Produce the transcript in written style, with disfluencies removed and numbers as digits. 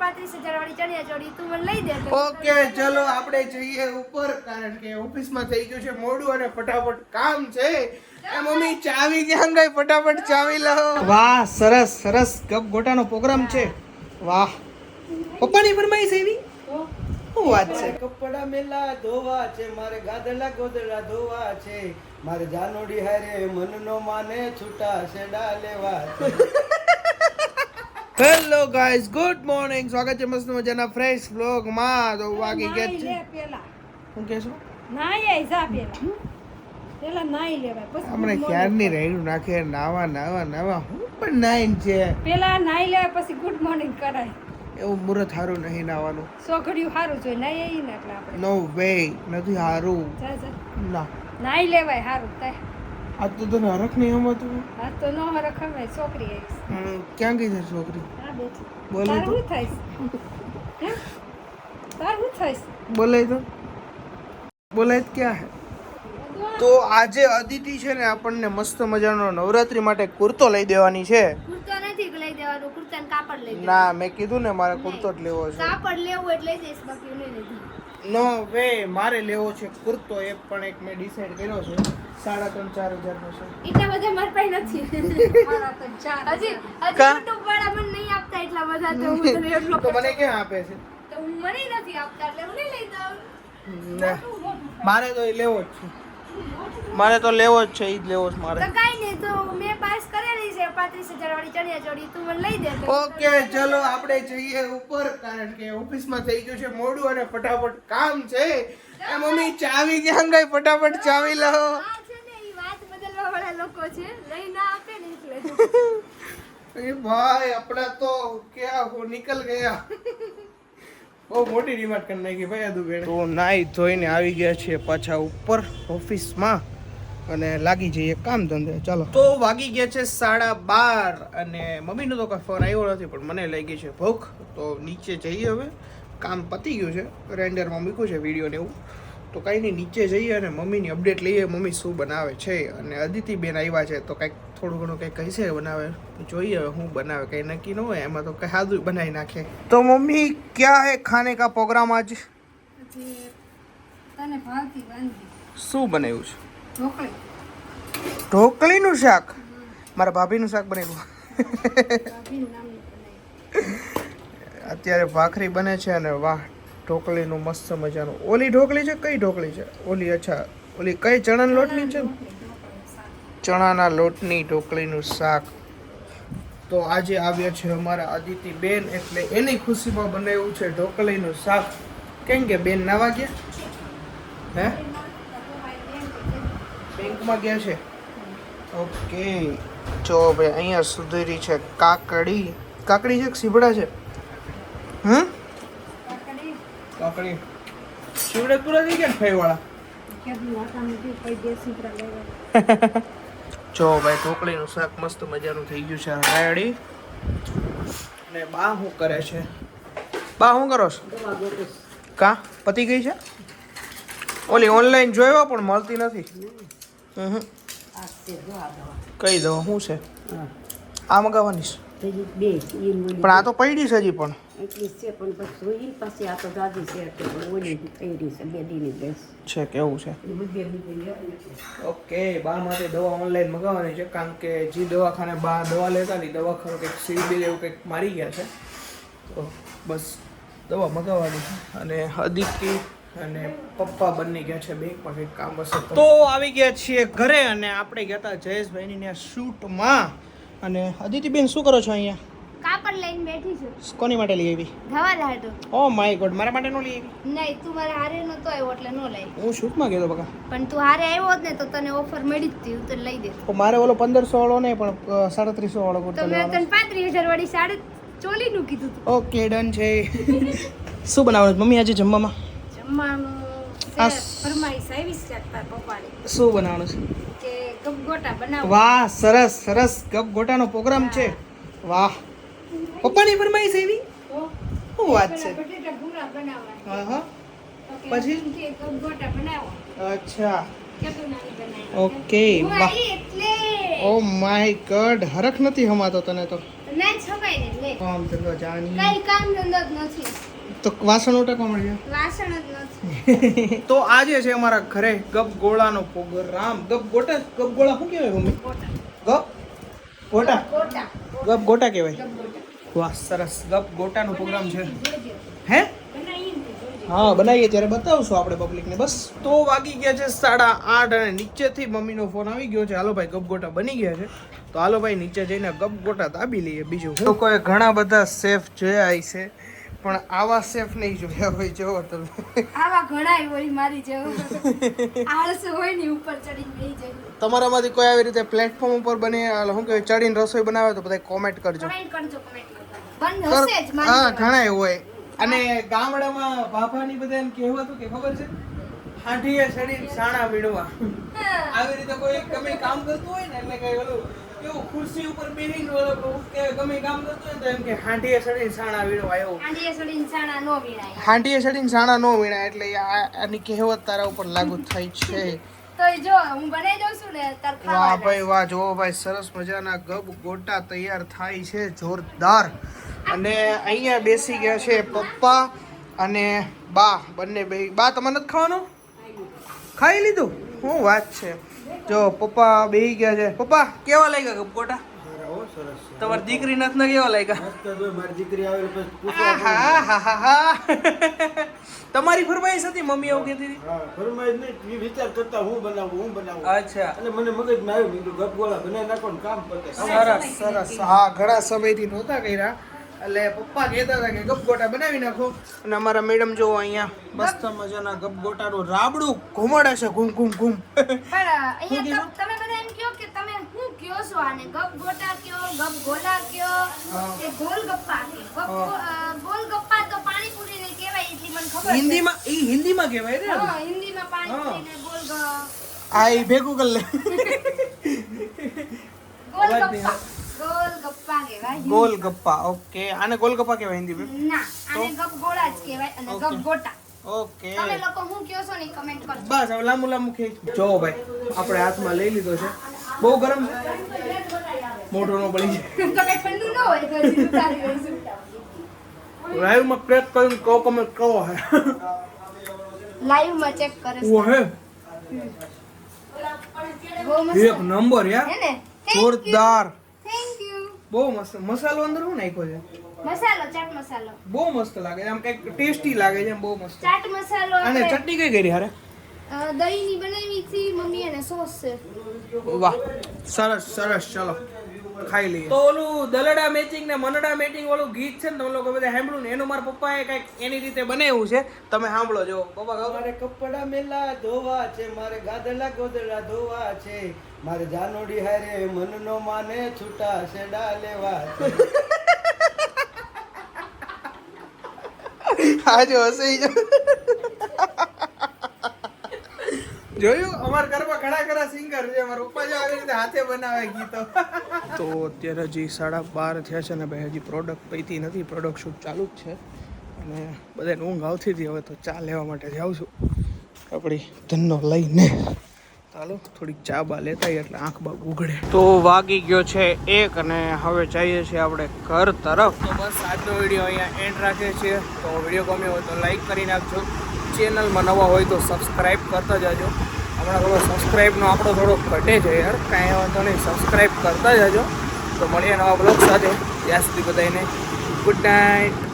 35,000 વાળી ચણિયા ચોળી તું મને લઈ દે. ઓકે ચલો આપણે જઈએ ઉપર, કારણ કે ઓફિસમાં થઈ ગયું છે મોડું અને ફટાફટ કામ છે. એ મમ્મી ચાવી ક્યાં ગઈ? ફટાફટ ચાવી લાવો. વાહ, સરસ સરસ ગોટાનો પ્રોગ્રામ છે. વાહ, પપ્પાની ફરમાઈશ એવી શું વાત છે? કપડા મેલા ધોવા છે, મારે ગાદલા ગોદડા ધોવા છે, મારે જાનોડી હારે મનનો માને છૂટા છેડા લેવા છે. Hello guys, good morning. સ્વાગત છે મસ્ત મજાના ફ્રેશ વ્લોગમાં. તો વાગી ગયા છે. શું કહેશો? નાઈ આઈ જા પેલા નાઈ લેવાય પછી આપણે ક્યારની રેડું નાખે નાવા હું પણ નાઈન છે. પેલા નાઈ લેવાય પછી ગુડ મોર્નિંગ કરાય. એવું મુરત હારું નહીં નાવાનું. સોઘડિયું હારું જોઈએ નાઈ આઈ ને એટલે આપણે નો વે, નથી હારું. જા ના, નાઈ લેવાય હારું તાય. આ તો તને હરખ નહીં હમતું. આ તો નો હરખ અમે છોકરી આવીશ. ક્યાં ગઈ છે છોકરી? આ બેઠી. બોલે તાર તો. હું થઈશ? હે? તાર હું થઈશ? બોલે તો ક્યાં હે? તો આજે અદિતિ છે ને આપણને મસ્ત મજાનો નવરાત્રી માટે કુર્તો લઈ દેવાની છે. કુર્તો નથી લઈ દેવાનું, કુર્તાનું કાપડ લઈ દેવાનું. ના, મેં કીધું ને મારે કુર્તો જ લેવો છે. કાપડ લેવું એટલે લઈ જઈશ, બાકી નહીં લીધું. નો વે, મારે લેવો છે કુર્તો. એક પણ એક મેં ડિસાઈડ કર્યો છે. 3,500-4,000 નો છે. એટલા બધા મારી પાસે નથી. હજી YouTube વાળા મને નહીં આપતા એટલા બધા, તો હું તને એટલો તો મને ક્યાં આપે છે? તો મને નથી આપતા એટલે હું નહીં લઈ દઉં. ના, મારે તો એ લેવો જ છે. મારે તો લેવો જ છે, ઈ જ લેવો છે મારે. તો કાઈ નહીં, તો મેં પાસ કરેલી છે 35,000 વાળી ચણિયા ચોળી તું મને લઈ દે. ઓકે ચલો આપણે જઈએ ઉપર, કારણ કે ઓફિસમાં થઈ ગયું છે મોડું અને ફટાફટ કામ છે. એ મમ્મી ચાવી ક્યાં ગઈ? ફટાફટ ચાવી લાવો. આ છે ને ઈ વાત બદલવા વાળા લોકો છે, લઈ ના આપે ને એટલે. એ ભાઈ આપણા તો ક્યાં હો નિકલ ગયા. બહુ મોટી ડિમાન્ડ કરી નાખી ભાઈ આદુ બેન. તો નાઈ ધોઈને આવી ગયા છે પાછા ઉપર ઓફિસમાં અને લાગી જઈએ કામ ધંધે. ચાલો, તો વાગી ગયા છે 12:30 અને મમ્મીનો તો કોઈ ફોન આવ્યો નથી, પણ મને લાગી છે ભૂખ. તો નીચે જઈએ હવે. કામ પતી ગયું છે, રેન્ડરમાં મૂક્યું છે વિડીયો ને એવું. તો કંઈ નહીં, નીચે જઈએ અને મમ્મીની અપડેટ લઈએ, મમ્મી શું બનાવે છે. અને અદિતિ બેન આવ્યા છે તો કંઈક થોડું ઘણું કંઈક કહીશે બનાવે, જોઈએ હવે શું બનાવે. કંઈ નક્કી ન હોય, એમાં તો કંઈ સાદું બનાવી નાખે. તો મમ્મી ક્યાં હે ખાને કા પ્રોગ્રામ આજ? તને ભાવતી વાનગી શું બનાવ્યું છે? ઢોકળી. ઢોકળીનું શાક? મારા ભાભીનું શાક બનાવ્યું. ભાભીનું નામની બનાવી. અત્યારે ભાખરી બને છે અને વાહ, ઢોકળીનું મસ્ત મજાનું. ઓલી ઢોકળી છે? કઈ ઢોકળી છે ઓલી? અચ્છા, ઓલી કઈ ચણાના લોટની છે? ચણાના લોટની ઢોકળીનું શાક. તો આજે આવ્યા છે અમારા અદિતિ બેન, એટલે એની ખુશીમાં બનાવ્યું છે ઢોકળીનું શાક. કેમ કે બેન નાવા ગયા? હે, બેંકમાં ગયા છે? ઓકે. જો ભાઈ અહીંયા સુધરી છે કાકડી. કાકડી છે કે સીબડા છે? કાકડી. સીબડા પૂરા થઈ ગયા ને ફઈવાળા? જો ભાઈ ઢોકળીનું શાક મસ્ત મજાનું થઈ ગયું છે રેડી. અને બા શું કરે છે? બા શું કરો છો? કા પતી ગઈ છે? ઓલી ઓનલાઈન જોયો પણ મળતી નથી. કઈ દવા શું છે? આ મગાવવાની છે? પણ આ તો પડી છે હજી પણ. છે કેવું છે? ઓકે, બા માટે દવા ઓનલાઈન મગાવવાની છે, કારણ કે જે દવાખાને બા દવા લેતા ની દવાખાનું કંઈક સીલ એવું કંઈક મારી ગયા છે. તો બસ દવા મગાવવાની છે. અને અદિતિ અને પપ્પા બંને ગયા છે બેંકમાં કંઈક કામ હશે. તો આવી ગયા છીએ ઘરે અને આપણે ગયા હતા જયેશભાઈની ત્યાં શૂટમાં. અને અદિતિબેન શું કરો છો અહીંયા? કાપડ લઈને બેઠી છું. કોની માટે લઈ આવી? ધવાલા હતો. ઓ માય ગોડ, મારા માટે નો લઈ આવી? નહીં, તું મારા હારે નતો આવ્યો એટલે નો લઈ. હું શૂટમાં ગયો બકા. પણ તું હારે આવ્યો હોત ને તો તને ઓફર મળી જ હતી, હું તને લઈ દેત. તો મારે ઓલો 1500 વાળો નહીં પણ 350 વાળો કુર્તો તો મેં લેવાનો. તને 35,000 વાળી સાડી ચોલીનું કીધું તું. ઓકે ડન છે. શું બનાવવાનું મમ્મી આજે જમવામાં? જમવાનું આ ફરમાઈશ આવી છે તાર પપ્પાની શું બનાવવાનું છે? કે ગોટા બનાવો. વાહ, સરસ સરસ ગોટાનો પ્રોગ્રામ છે. વાહ, પપ્પાની ફરમાઈશ આવી? શું વાત છે? બટેટા ભૂંગળા બનાવવાના. હા હા. પછી? કે ગોટા બનાવો. અચ્છા, કેટલું નાની બનાવી. ઓકે. વાહ, એટલે ઓ માય ગોડ, હરખ નથી હમાતો તને તો. ના જ છકાઈ ને લે કામ ધંધો જાની કઈ કામ ધંધો જ નથી તો વાસણ ઉટકવા મળ્યા વાસણ જ નથી તો આજે છે અમારા ઘરે ગપ ગોળાનો પ્રોગ્રામ. ગપ ગોટા ગપ ગોળા શું કહેવાય મમ્મી? ગપ ગોટા ગોટા ગપ ગોટા કહેવાય. ગોટા વાહ સરસ ગપ ગોટાનો પ્રોગ્રામ છે. હે બનાવીને હા બનાવીએ ત્યારે બતાવશું આપણે પબ્લિકને. બસ તો વાગી ગયા છે 8:30 અને નીચેથી મમ્મીનો ફોન આવી ગયો છે. હાલો ભાઈ ગપ ગોટા બની ગયા છે તો હાલો ભાઈ નીચે જઈને ગપ ગોટા દાબી લઈએ. બીજું લોકોએ ઘણા બધા સેફ જોયા છે પણ આવા સેફ નહીં જોયા હોય. જોવો તમે આવા ઘણા હોય મારી જેવો આળસુ હોય ને ઉપર ચડીને બેહી જાય. તમારામાંથી કોઈ આવી રીતે પ્લેટફોર્મ ઉપર બને શું કહેવાય ચડીને રસોઈ બનાવે તો બધા કોમેન્ટ કરજો. કમેન્ટ કરજો બંધ હશે જ મારી હા ઘણા એવું હોય. અને ગામડામાં બાપાની બધા એમ કહેવાતું કે ખબર છે હાંડીએ ચડીને સાણા વીણવા. આવી રીતે કોઈ ગમે કામ કરતું હોય ને એટલે કઈ ઓલું કેવું ખુરશી ઉપર બેહીને ઓલું કે ગમે કામ કરતું હોય ને તો એમ કે હાંડીએ ચડીને સાણા વીણવા એવું. આંડીએ સડીને સાણા નો વીણાય હાંડીએ ચડીને સાણા નો વીણાય એટલે આની કહેવત તારા ઉપર લાગુ થાય છે. તો જો હું બનાવી દઉં છું ને તાર વાહ ખાવા ભાઈ વાહ જોવો ભાઈ સરસ મજાના ગપ ગોટા તૈયાર થાય છે જોરદાર. અને અહીંયા બેસી ગયા છે પપ્પા અને બા બંને બે. બા તમારે નથી ખાવાનું? ખાઈ લીધું? શું વાત છે. જો પપ્પા બેસી ગયા છે. પપ્પા કેવા લાગ્યા ગપ ગોટા? તમારી દીકરી નથી ને કેવા લાગ્યા? આહાહાહા. તમારી ફરમાઈશ હતી મમ્મી એવું કહેતી હતી? વિચાર કરતા હું બનાવું અચ્છા અને મને મગજમાં આવ્યું મેં કીધું ગપગોળા બનાવી નાખો ને કામ પતે. સરસ સરસ. હા ઘણા સમયથી નહોતા કર્યા એટલે પપ્પા કહેતા હતા કે ગપગોટા બનાવી નાખો. અને અમારા મેડમ જો અહીંયા મસ્ત મજાના ગપગોટાનું રાબડું ઘુમાડે છે ઘૂમ ઘૂમ ઘૂમ. પણ અહીંયા તમે બધા એમ કહો કે તમે શું કયો છો આને ગપ ગોટા કયો ગપ ગોલા કયો કે ગોલ ગપ્પા કયો ગોલ ગપ્પા તો પાણીપુરી ને કહેવાય એટલી મને ખબર છે. હિન્દીમાં કહેવાય ને. હા હિન્દીમાં પાણીપુરી ને ગોલ આ ઈ ભેગું કરી લે. ગપ્પા કહેવાય ગોલગપ્પા. ઓકે આને ગોલગપ્પા કહેવાય હિન્દીમાં? ના આને ગપ ગોળા જ કહેવાય અને ગપ ગોટા. ઓકે તમે લોકો શું કયો છો ને કમેન્ટ કરજો. બસ હવે લાંબુ લાંબુ ખેંચ. જો ભાઈ આપણે હાથમાં લઈ લીધો છે. બહુ ગરમ છે મોઢો નો બળી જાય. તો કઈ ઠંડુ ન હોય તો હજી ઉતારી લઈશું. લાઈવમાં ક્રેક કરીને કહો કમેન્ટ કહો હે. લાઈવ માં ચેક કરે છે. ઓ હે બહુ મસ્ત એક નંબર યાર. હે ને જોરદાર. Thank you. બહુ મસ્ત. મસાલો અંદર શું નાખ્યો છે? મસાલો ચાટ મસાલો બહુ મસ્ત લાગે છે. આમ કઈક ટેસ્ટી લાગે છે. બહુ મસ્ત. ચાટ મસાલો અને આપણે ચટણી કઈ કરી હારે? દહીંની બનાવી હતી મમ્મી અને સોસ છે. વાહ સરસ સરસ. ચલો ખાઈ લઈએ. તો ઓલું દલડા મેચિંગ ને મનડા મેચિંગ ઓલું ગીત છે ને તમે લોકો બધા સાંભળ્યું ને એનું મારા પપ્પાએ કઈક એની રીતે બનાવ્યું છે. તમે સાંભળો જો. પપ્પા ગાઓ. મારે કપડા મેલા ધોવા છે, મારે ગાદલા ગોદડા ધોવા છે, મારે જાનોડી હારે મન નો માને છૂટા સેડા લેવા છે. આજે હસી જોયું અમારા ઘરમાં ઘણા ખરા સિંગર છે. અમારા પપ્પા જો આવી રીતે હાથે બનાવે ગીતો. તો અત્યારે હજી 12:30 થયા છે ને ભાઈ હજી પ્રોડક્ટ પૈતી નથી. પ્રોડક્ટ શૂટ ચાલુ જ છે અને બધાને ઊંઘ આવતી હતી. હવે તો ચા લેવા માટે જાઉં છું આપણી ધનનો લઈને. ચાલો થોડીક ચા બા લેતા એટલે આંખ બાગ ઉઘડે. તો વાગી ગયો છે 1 અને હવે જઈએ છીએ આપણે ઘર તરફ. તો બસ આજનો વિડીયો અહીંયા એન્ડ રાખીએ છીએ. તો વિડીયો ગમ્યો હોય તો લાઈક કરી નાખજો. ચેનલમાં નવા હોય તો સબસ્ક્રાઈબ કરતા જજો. હમણાં થોડો સબસ્ક્રાઈબનો આપણો થોડો ઘટે છે યાર. કાંઈ વાંધો નહીં સબસ્ક્રાઈબ કરતા જજો. તો મળીએ નવા બ્લોગ સાથે. ત્યાં સુધી બધાને ગુડ નાઇટ.